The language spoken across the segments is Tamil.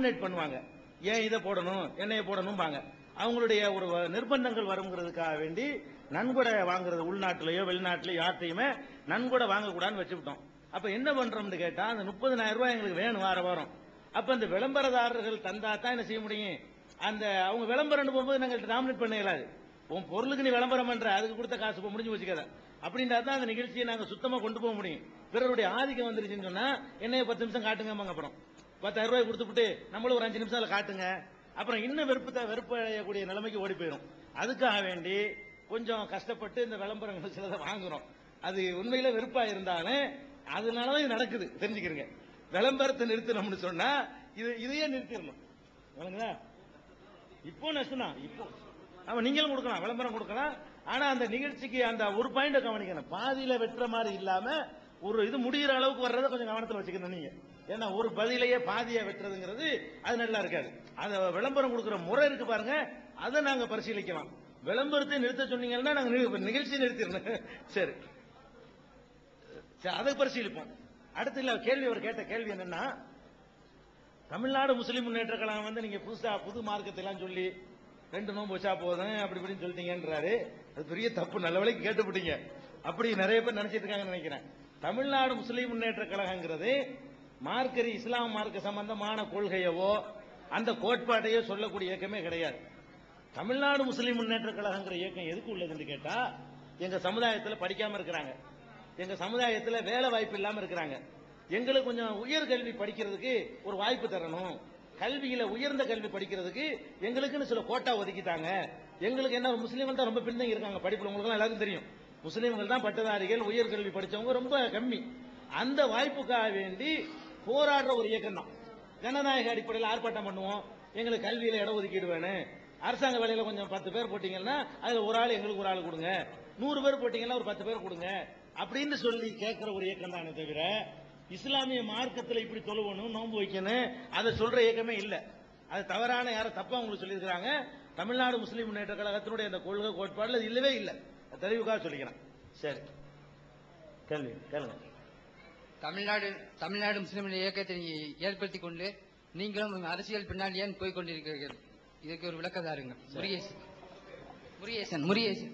டாமினேட் பண்ணுவாங்க. ஏன் இதை போடணும், என்னைய போடணும்பாங்க. அவங்களுடைய ஒரு நிர்பந்தங்கள் வருங்கிறதுக்காக வேண்டி நன்கொடை வாங்குறது, உள்நாட்டிலேயோ வெளிநாட்டிலேயோ யார்ட்டையுமே நன்கொடை வாங்கக்கூடாதுன்னு வச்சுக்கிட்டோம். அப்ப என்ன பண்றோம்னு கேட்டா, அந்த 30,000 ரூபாய் எங்களுக்கு வேணும் வாரம். அப்ப இந்த விளம்பரதாரர்கள் தந்தா தான் என்ன செய்ய முடியும், அந்த அவங்க விளம்பரம் போகும்போது நாங்கள் டாமினேட் பண்ண இயலாது. உன் பொருளுக்கு நீ விளம்பரம் பண்ற, அதுக்கு கொடுத்த காசு இப்போ முடிஞ்சு வச்சுக்காத அப்படின்றா தான் அந்த நிகழ்ச்சியை நாங்கள் சுத்தமாக கொண்டு போக முடியும். பிறருடைய ஆதிக்கம் வந்துருச்சுன்னு சொன்னா என்னைய 10 நிமிஷம் காட்டுங்க, அப்புறம் 10,000 ரூபாய் கொடுத்துட்டு நம்மளும் ஒரு 5 நிமிஷம் அதில் காட்டுங்க, அப்புறம் இன்னும் வெறுப்பு அடையக்கூடிய நிலைமைக்கு ஓடி போயிடும். அதுக்காக வேண்டி கொஞ்சம் கஷ்டப்பட்டு இந்த விளம்பரங்கள் சிலதை வாங்குறோம். அது உண்மையில வெறுப்பா இருந்தாலும் அதனாலதான் இது நடக்குது, தெரிஞ்சுக்கிறீங்க. விளம்பரத்தை நிறுத்தணும்னு சொன்னா இதையே நிறுத்திடணும். இப்போ நஷ்டம், இப்போ நீங்களும் கொடுக்கலாம், விளம்பரம் கொடுக்கலாம். ஆனா அந்த நிகழ்ச்சிக்கு அந்த ஒரு பாயிண்ட கவனிக்கணும். பாதியில வெட்டுற மாதிரி இல்லாம ஒரு இது முடிகிற அளவுக்கு வர்றதை கொஞ்சம் கவனத்தில் வச்சுக்கணும் நீங்க. ஏன்னா ஒரு பதிலையே பாதியா வெட்டுறதுங்கிறது அது நல்லா இருக்காது. அந்த விளம்பரம் கொடுக்கிற முறை இருக்கு பாருங்க, அதை நாங்க பரிசீலிக்கலாம். விளம்பரத்தை நிறுத்த சொன்னீங்கன்னா நாங்க நிகழ்ச்சியை நிறுத்திடணும். சரி, அதை பரிசீலிப்போம். அடுத்து இல்ல கேள்வி, அவர் கேட்ட கேள்வி என்னன்னா, தமிழ்நாடு முஸ்லிம் முன்னேற்ற கழகம் வந்து நீங்க புது மார்க்கத்தை எல்லாம் சொல்லி 2 நோன்பு வச்சா போதும் அப்படி இப்படின்னு சொல்லிட்டீங்கன்றாரு. அது பெரிய தப்பு, நல்ல வேலைக்கு கேட்டுவிட்டீங்க. அப்படி நிறைய பேர் நினைச்சிட்டு இருக்காங்கன்னு நினைக்கிறேன். தமிழ்நாடு முஸ்லிம் முன்னேற்ற கழகங்கிறது மார்க்கரி இஸ்லாம் மார்க்க சம்பந்தமான கொள்கையவோ அந்த கோட்பாட்டையோ சொல்லக்கூடிய இயக்கமே கிடையாது. தமிழ்நாடு முஸ்லிம் முன்னேற்ற கழகங்கிற இயக்கம் எதுக்கு உள்ளதுன்னு கேட்டா, எங்க சமுதாயத்தில் படிக்காம இருக்கிறாங்க, எங்க சமுதாயத்தில் வேலை வாய்ப்பு இல்லாம இருக்கிறாங்க, எங்களுக்கு கொஞ்சம் உயர்கல்வி படிக்கிறதுக்கு ஒரு வாய்ப்பு தரணும், கல்வியில உயர்ந்த கல்வி படிக்கிறதுக்கு எங்களுக்குன்னு சில கோட்டா ஒதுக்கிட்டாங்க. எங்களுக்கு என்ன, முஸ்லீம்கள் தான் ரொம்ப பின்தங்கி இருக்காங்க படிப்புல, உங்களுக்கு எல்லாருக்கும் தெரியும். முஸ்லீம்கள் தான் பட்டதாரிகள், உயர்கல்வி படிச்சவங்க ரொம்ப கம்மி. அந்த வாய்ப்புக்காக வேண்டி போராடுற ஒரு இயக்கம் தான். ஜனநாயக அடிப்படையில் ஆர்ப்பாட்டம் பண்ணுவோம், எங்களுக்கு கல்வியில இட ஒதுக்கீடு வேணும், அரசாங்க வேலையில கொஞ்சம் 10 பேர் போட்டீங்கன்னா அதுல ஒரு ஆள் எங்களுக்கு ஒரு ஆள் கொடுங்க, 100 பேர் போட்டீங்கன்னா ஒரு 10 பேர் கொடுங்க அப்படின்னு சொல்லி கேட்கிற ஒரு இயக்கம் தானே தவிர, இஸ்லாமிய மார்க்கத்தில் இப்படி தொழுவணும், நோன்பு வைக்கணும் அதை சொல்ற இயக்கமே இல்லை. அது தவறான, யாரும் தப்பா உங்களுக்கு சொல்லியிருக்கிறாங்க. தமிழ்நாடு முஸ்லிம் முன்னேற்ற கழகத்தினுடைய அந்த கொள்கை கோட்பாடுல இல்லவே இல்லை. தெளிவுக்காக சொல்லிக்கிறேன். சரி, கேள்வி கேளுங்க. தமிழ்நாடு முஸ்லிம் இயக்கத்தை ஏற்படுத்திக் கொண்டு நீங்களும் அரசியல் பின்னால் ஏன் போய் கொண்டிருக்கிறீர்கள், இதுக்கு ஒரு விளக்கம் தாருங்க. முருகேசன்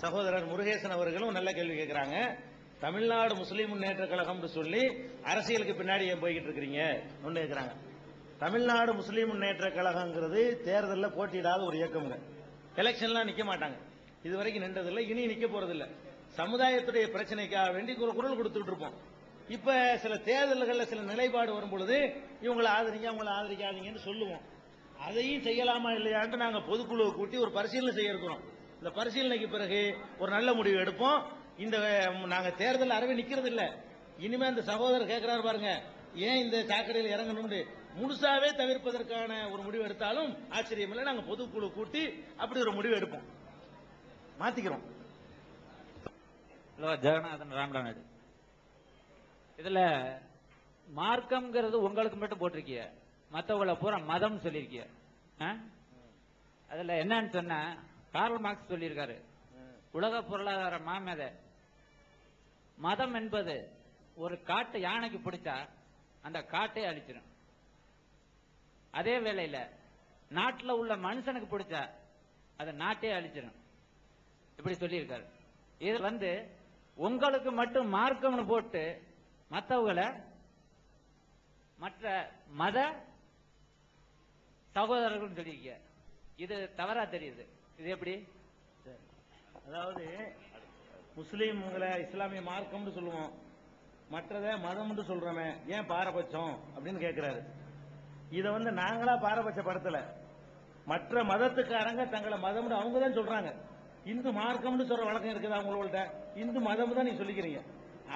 சகோதரர் முருகேசன் அவர்களும் நல்ல கேள்வி கேட்கிறாங்க. தமிழ்நாடு முஸ்லிம் முன்னேற்ற கழகம் சொல்லி அரசியலுக்கு பின்னாடி ஏன் போய்கிட்டு இருக்கிறீங்க ஒன்னு கேட்கிறாங்க. தமிழ்நாடு முஸ்லிம் முன்னேற்ற கழகங்கிறது தேர்தலில் போட்டியிடாத ஒரு இயக்கம்ங்க. எலெக்ஷன்லாம் நிக்க மாட்டாங்க, இதுவரைக்கும் நின்றதில்லை, இனி நிக்க போறதில்லை. சமுதாயத்துடைய பிரச்சனைக்காக வேண்டி குரல் கொடுத்துட்டு இருப்போம். இப்ப சில தேர்தல்களில் சில நிலைப்பாடு வரும் பொழுது இவங்களை ஆதரிங்க அவங்களை ஆதரிக்காதீங்கன்னு சொல்லுவோம். அதையும் செய்யலாமா இல்லையான்ட்டு நாங்க பொதுக்குழுவை கூட்டி ஒரு பரிசீலனை செய்ய இருக்கிறோம். இந்த பரிசீலனைக்கு பிறகு ஒரு நல்ல முடிவு எடுப்போம். இந்த நாங்க தேர்தல் அறவே நிக்கிறது இல்ல, இனிமே அந்த சகோதரர் கேட்கிறாரு பாருங்க, ஏன் இந்த சாக்கடையில் இறங்கணும்னு முழுசாவே தவிர்ப்பதற்கான ஒரு முடிவு எடுத்தாலும் ஆச்சரியம் இல்லை. நாங்க பொதுக்குழு கூட்டி அப்படி ஒரு முடிவு எடுப்போம், மாத்திக்கிறோம். ஜெகநாதன் ராமநாடு. இதுல மார்க்கம்ங்கிறது உங்களுக்கு மட்டும் போட்டிருக்கிய, மற்றவங்களை பூரா மதம் சொல்லியிருக்கிய. அதுல என்னன்னு சொன்ன, கார்ல் மார்க்ஸ் சொல்லியிருக்காரு, உலக பொருளாதார மாமேதை, மதம் என்பது ஒரு காட்டு யானைக்கு பிடிச்சா அந்த காட்டை அழிச்சிடும், அதே வேளையில நாட்டில் உள்ள மனுஷனுக்கு பிடிச்சா அதை நாட்டே அழிச்சிடும், இப்படி சொல்லியிருக்காரு. இது உங்களுக்கு மட்டும் மார்க்கம்னு போட்டு மற்றவங்களை மற்ற மத சகோதரர்கள் சொல்லியிருக்க, இது தவறா தெரியுது. இது எப்படி? அதாவது முஸ்லீம்களை இஸ்லாமிய மார்க்கம்னு சொல்லுவோம், மற்றதை மதம்னு சொல்றோமே, ஏன் பாரபட்சம் அப்படின்னு கேட்கிறாரு. இதை நாங்களா பாரபட்சப்படுத்தல, மற்ற மதத்துக்காரங்க தங்களை மதம்னு அவங்க தான் சொல்றாங்க. இந்து மார்க்கம்னு சொல்ற வழக்கம் இருக்குதா உங்கள்கிட்ட? இந்து மதம் தான் நீங்க சொல்லிக்கிறீங்க.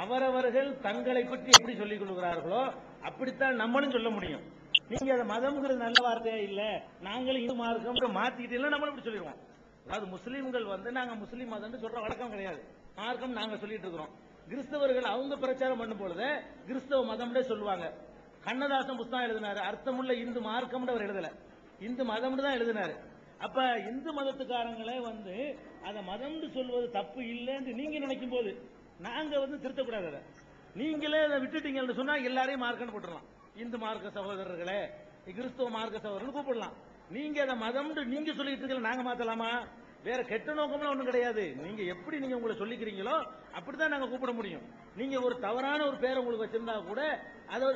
அவரவர்கள் தங்களை பற்றி எப்படி சொல்லிக் கொள்கிறார்களோ அப்படித்தான் நம்மளும் சொல்ல முடியும். நீங்க அதை மதம்ங்கிறது நல்ல வார்த்தையா இல்ல, நாங்களும் இந்து மார்க்கம் மாத்திக்கிட்டு நம்மளும் இப்படி சொல்லிடுவோம். அதாவது முஸ்லீம்கள் நாங்க முஸ்லீம் மதம் சொல்ற வழக்கம் கிடையாது, மார்க்கம் நாங்க சொல்லிட்டு இருக்கிறோம். கிறிஸ்தவர்கள் அவங்க பிரச்சாரம் பண்ணும் பொழுது கிறிஸ்தவ மதம்னே சொல்லுவாங்க. கண்ணதாசன் புத்தகம் எழுதினாரு, அர்த்தமுள்ள இந்து மார்க்கம் அவர் எழுதல, இந்து மதம் தான் எழுதினாரு. அப்ப இந்து மதத்துக்காரங்களே அதை மதம்னு சொல்வது தப்பு இல்லைன்னு நீங்க நினைக்கும் போது நாங்க திருத்தக்கூடாது. அதை நீங்களே அதை விட்டுட்டீங்கன்னு சொன்னா எல்லாரையும் மார்க்கன்னு போட்டுடலாம். இந்து மார்க்க சகோதரர்களே கிறிஸ்துவ மார்க்க சகோதரர்கள் கூப்பிடலாம். நீங்க அதை மதம் நீங்க சொல்லிட்டு இருக்கல, நாங்க மாத்தலாமா? வேற கெட்ட நோக்கம்லாம் ஒண்ணும் கிடையாது. நீங்க எப்படி நீங்க உங்களை சொல்லிக்கிறீங்களோ அப்படிதான் நாங்க கூப்பிட முடியும். நீங்க ஒரு தவறான ஒரு பேரை உங்களுக்கு வச்சிருந்தா கூட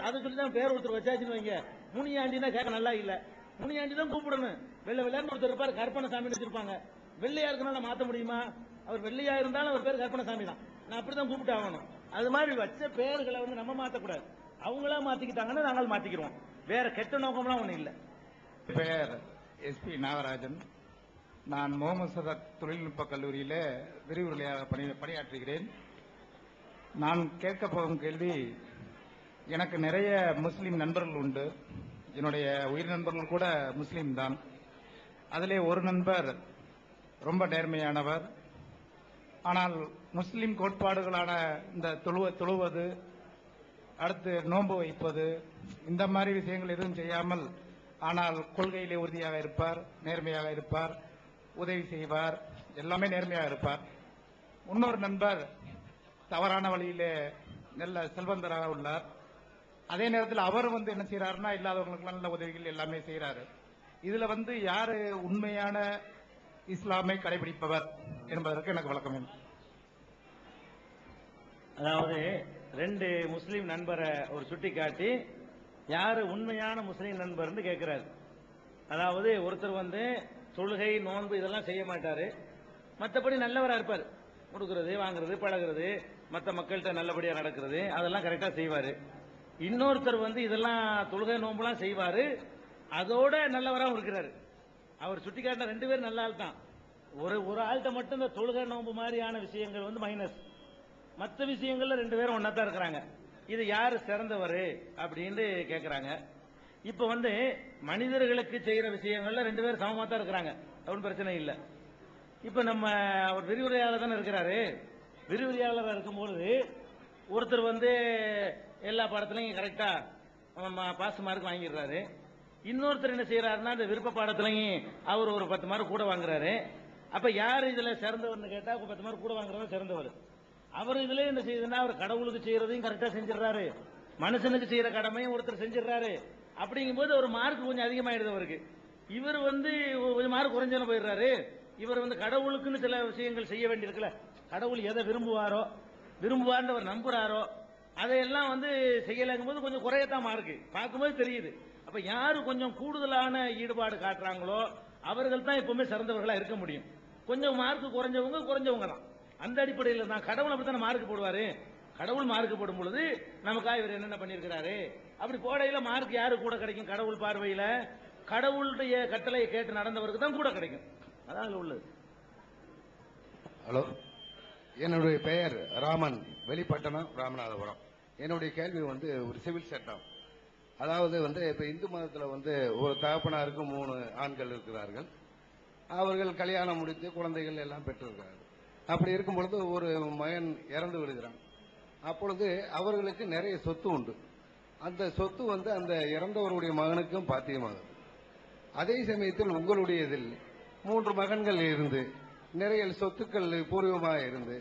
அதை சொல்லி தான் பேர் ஒருத்தர் வச்சாச்சுன்னு வைங்க. முனியாண்டினா கேட்க நல்லா இல்ல, முனியாண்டி தான் கூப்பிடணும். வெள்ளைன்னு ஒருத்தர் இருப்பார், கற்பனசாமி வச்சிருப்பாங்க. வெள்ளையா இருக்கனால மாத்த முடியுமா? அவர் வெள்ளையா இருந்தாலும் அவர் பேர் கற்பனசாமி தான், நான் அப்படிதான் கூப்பிட்டு ஆகணும். அது மாதிரி வச்ச பேர்களை வந்து நம்ம மாத்தக்கூடாது. அவங்களா மாத்திக்கிட்டாங்கன்னா நாங்கள் மாத்திக்கிறோம். வேற கெட்ட நோக்கம்லாம் ஒண்ணு இல்ல. பெயர் எஸ்பி நாகராஜன். நான் முகமது சதக் தொழில்நுட்ப கல்லூரியில விரிவுரையாக பணியாற்றுகிறேன். நான் கேட்க போகும் கேள்வி, எனக்கு நிறைய முஸ்லிம் நண்பர்கள் உண்டு. என்னுடைய உயிர் நண்பர்கள் கூட முஸ்லிம் தான். அதிலே ஒரு நண்பர் ரொம்ப நேர்மையானவர். ஆனால் முஸ்லிம் கோட்பாடுகளான இந்த தொழுவது, அடுத்து நோன்பு வைப்பது, இந்த மாதிரி விஷயங்கள் எதுவும் செய்யாமல், ஆனால் கொள்கையிலே உறுதியாக இருப்பார், நேர்மையாக இருப்பார், உதவி செய்வார், எல்லாமே நேர்மையாக இருப்பார். இன்னொரு நண்பர் தவறான வழியிலே நல்ல செல்வந்தராக உள்ளார். அதே நேரத்தில் அவர் என்ன செய்யறாருன்னா, இல்லாதவங்களுக்கு நல்ல உதவிகள் எல்லாமே செய்யறாரு. இதுல யாரு உண்மையான இஸ்லாமை கடைபிடிப்பவர் என்பதற்கு எனக்கு விளக்கம் வேண்டும். அதாவது ரெண்டு முஸ்லீம் நண்பரை ஒரு சுட்டி காட்டி யாரு உண்மையான முஸ்லீம் நண்பர்னு கேட்கிறாரு. அதாவது ஒருத்தர் தொழுகை நோன்பு இதெல்லாம் செய்ய மாட்டாரு, மற்றபடி நல்லவரா இருப்பார். கொடுக்கறது, வாங்குறது, பழகிறது, மற்ற மக்கள்கிட்ட நல்லபடியா நடக்கிறது, அதெல்லாம் கரெக்டா செய்வாரு. இன்னொருத்தர் இதெல்லாம் தொழுகை நோன்புலாம் செய்வாரு, அதோட நல்லவராகவும் இருக்கிறாரு. அவர் சுட்டி காட்டின ரெண்டு பேரும் நல்ல ஆள் தான். ஒரு ஆள்கிட்ட மட்டும் இந்த தொழுகை நோன்பு மாதிரியான விஷயங்கள் மைனஸ், மற்ற விஷயங்கள்ல ரெண்டு பேரும் ஒன்னாத்தான் இருக்கிறாங்க. இது யாரு சிறந்தவர் அப்படின்னு கேட்கிறாங்க. இப்ப மனிதர்களுக்கு செய்யற விஷயங்கள்ல ரெண்டு பேரும் சமமா தான் இருக்கிறாங்க, ஒன்றும் பிரச்சனை இல்லை. இப்ப நம்ம ஒரு விரிவுரையாளர் தானே இருக்கிறாரு. விரிவுரையாளராக இருக்கும்போது ஒருத்தர் எல்லா பாடத்திலையும் கரெக்டா பாஸ் மார்க் வாங்கிடுறாரு. இன்னொருத்தர் என்ன செய்யறாருன்னா இந்த விருப்ப பாடத்திலையும் அவர் ஒரு 10 மார்க் கூட வாங்குறாரு. அப்ப யார் இதுல சிறந்தவர்னு கேட்டா 10 மார்க் கூட வாங்குறவர் சிறந்தவர். அவர் இதுல என்ன செய்யுதுன்னா, அவர் கடவுளுக்கு செய்யறதையும் கரெக்டா செஞ்சிடறாரு, மனுஷனுக்கு செய்யற கடமையும் ஒருத்தர் செஞ்சிடறாரு. அப்படிங்கும் போது ஒரு மார்க் கொஞ்சம் அதிகமாயிடுது அவருக்கு. இவர் கொஞ்சம் மார்க் குறைஞ்சு போயிடுறாரு. இவர் கடவுளுக்குன்னு சில விஷயங்கள் செய்ய வேண்டியிருக்குல்ல, கடவுள் எதை விரும்புவார்னு அவர் நம்புறாரோ அதையெல்லாம் செய்யலங்கும் போது கொஞ்சம் குறையத்தான் மார்க்கு பார்க்கும்போது தெரியுது. அப்ப யாரு கொஞ்சம் கூடுதலான ஈடுபாடு காட்டுறாங்களோ அவர்கள் தான் எப்பவுமே சிறந்தவர்களா இருக்க முடியும். கொஞ்சம் மார்க் குறைஞ்சவங்க தான். அந்த அடிப்படையில் தான் கடவுள் அப்படித்தான மார்க் போடுவாரு. கடவுள் மார்க் போடும் பொழுது நமக்காக இவர் என்னென்ன பண்ணியிருக்கிறாரு அப்படி போடையில மார்க் யாரு கூட கிடைக்கும்? கடவுள் பார்வையில கடவுளுடைய கட்டளையை கேட்டு நடந்தவருக்கு தான் கூட கிடைக்கும். அதான் உள்ளது. ஹலோ, என்னுடைய பெயர் ராமன், வெளிப்பட்டணம், ராமநாதபுரம். என்னுடைய கேள்வி ஒரு சிவில் சட்டம். அதாவது இப்ப இந்து மதத்தில் ஒரு தகப்பனாருக்கு 3 ஆண்கள் இருக்கிறார்கள். அவர்கள் கல்யாணம் முடித்து குழந்தைகள் எல்லாம் பெற்றிருக்கிறார்கள். அப்படி இருக்கும் பொழுது ஒரு மகன் இறந்து விடுகிறான். அப்பொழுது அவர்களுக்கு நிறைய சொத்து உண்டு. அந்த சொத்து அந்த இறந்தவருடைய மகனுக்கும் பாத்தியமாகுது. அதே சமயத்தில் உங்களுடைய இதில் 3 மகன்கள் இருந்து நிறைய சொத்துக்கள் பூர்வமாக இருந்து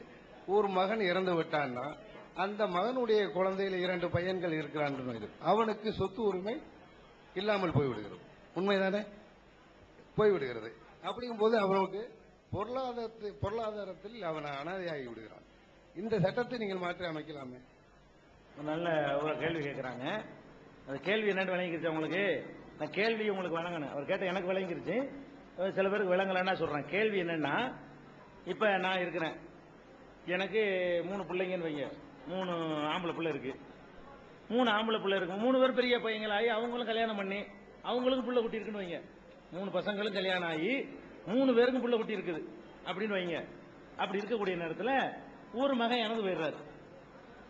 ஒரு மகன் இறந்து விட்டான்னா அந்த மகனுடைய குழந்தையில 2 பையன்கள் இருக்கிறான், அவனுக்கு சொத்து உரிமை இல்லாமல் போய்விடுகிறது. உண்மைதானே? போய்விடுகிறது. அப்படிங்கும் போது அவனுக்கு பொருளாதாரத்தில் அவன் அனாதையாகி விடுகிறான். இந்த சட்டத்தை நீங்கள் மாற்றி அமைக்கலாமே? நல்ல ஒரு கேள்வி கேட்கிறாங்க. அந்த கேள்வி என்னன்னு விளங்கிருச்சு உங்களுக்கு? நான் கேள்வி உங்களுக்கு வழங்கணும். அவர் கேட்ட எனக்கு விளங்கிருச்சு, சில பேருக்கு விளங்கலன்னா சொல்றேன். கேள்வி என்னன்னா, இப்ப நான் இருக்கிறேன், எனக்கு 3 பிள்ளைங்கன்னு வைங்க, 3 ஆம்பளை பிள்ளை இருக்கு. 3 ஆம்பளை பிள்ளை இருக்கு. 3 பேர் பெரிய பையங்களாகி அவங்களும் கல்யாணம் பண்ணி அவங்களுக்கும் பிள்ளை குட்டி இருக்குன்னு வைங்க. 3 பசங்களும் கல்யாணம் ஆகி 3 பேருக்கும் பிள்ளை குட்டி இருக்குது அப்படின்னு வைங்க. அப்படி இருக்கக்கூடிய நேரத்தில் ஒரு மகன் இறந்து போயிடுறாரு.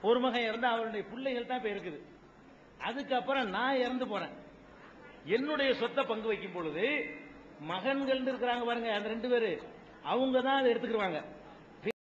ஒரு மகன் இறந்து அவருடைய பிள்ளைகள் தான் இப்ப இருக்குது. அதுக்கப்புறம் நான் இறந்து போறேன். என்னுடைய சொத்தை பங்கு வைக்கும் பொழுது மகன்கள் இருக்கிறாங்க பாருங்க, அந்த 2 பேரு அவங்க தான் அதை எடுத்துக்கிடுவாங்க.